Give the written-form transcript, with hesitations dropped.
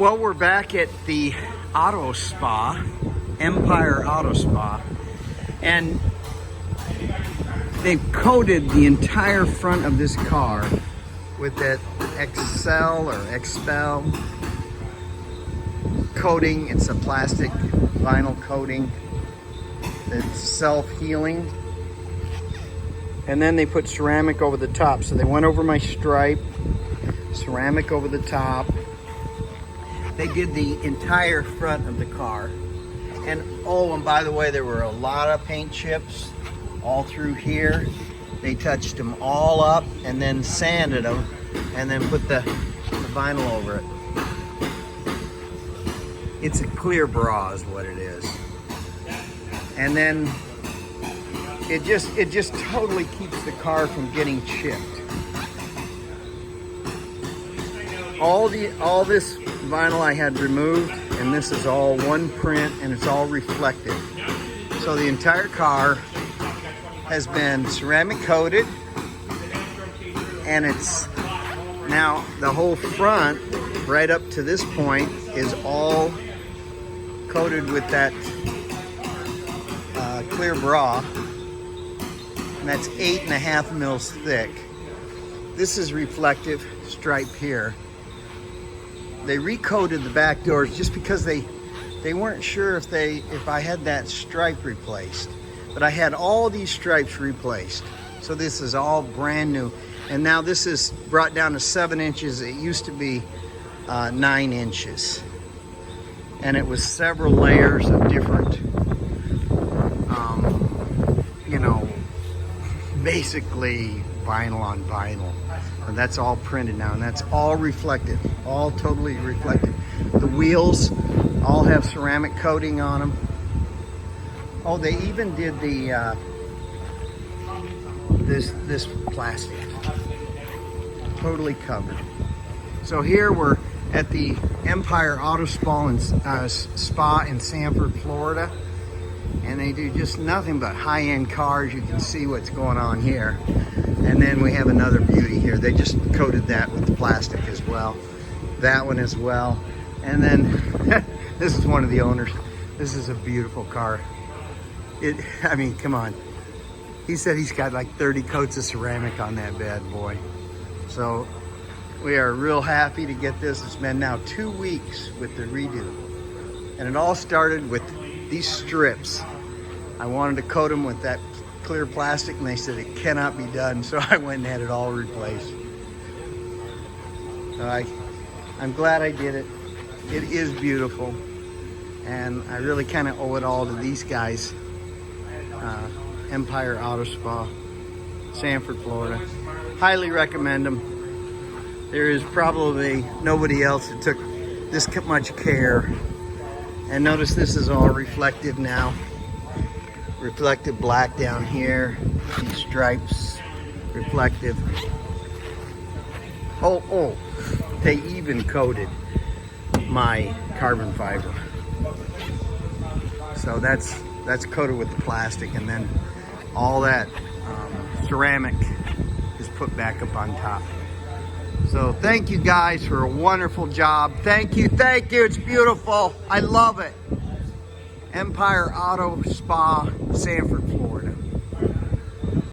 Well, we're back at the auto spa, Empire Auto Spa, and they've coated the entire front of this car with that Excel or Expel coating. It's a plastic vinyl coating that's self-healing. And then they put ceramic over the top. So they went over my stripe, ceramic over the top. They did the entire front of the car. And oh, and by the way, there were a lot of paint chips all through here. They touched them all up and then sanded them and then put the vinyl over it. It's a clear bra is what it is. And then it just totally keeps the car from getting chipped. All this vinyl I had removed, and this is all one print and it's all reflective. So the entire car has been ceramic coated, and it's now the whole front right up to this point is all coated with that clear bra, and that's 8.5 mils thick. This is reflective stripe here. They recoated the back doors just because they weren't sure if I had that stripe replaced, but I had all these stripes replaced. So this is all brand new, and now this is brought down to 7 inches. It used to be 9 inches, and it was several layers of different, basically vinyl on vinyl. And that's all printed now, and that's all reflective, all totally reflective. The wheels all have ceramic coating on them. Oh, they even did the this plastic, totally covered. So here we're at the Empire Auto Spa in Sanford, Florida, and they do just nothing but high-end cars. You can see what's going on here. And then we have another beauty here. They just coated that with the plastic as well. That one as well. And then this is one of the owners. This is a beautiful car. I mean, come on. He said he's got like 30 coats of ceramic on that bad boy. So we are real happy to get this. It's been now 2 weeks with the redo. And it all started with these strips. I wanted to coat them with that clear plastic, and they said it cannot be done, so I went and had it all replaced. So I'm glad I did it. It is beautiful, and I really kind of owe it all to these guys. Empire Auto Spa, Sanford, Florida. Highly recommend them. There is probably nobody else that took this much care. And notice this is all reflective now. Reflective black down here, these stripes, reflective. Oh, they even coated my carbon fiber. So that's coated with the plastic, and then all that ceramic is put back up on top. So thank you guys for a wonderful job. Thank you, it's beautiful. I love it. Empire Auto Spa, Sanford, Florida.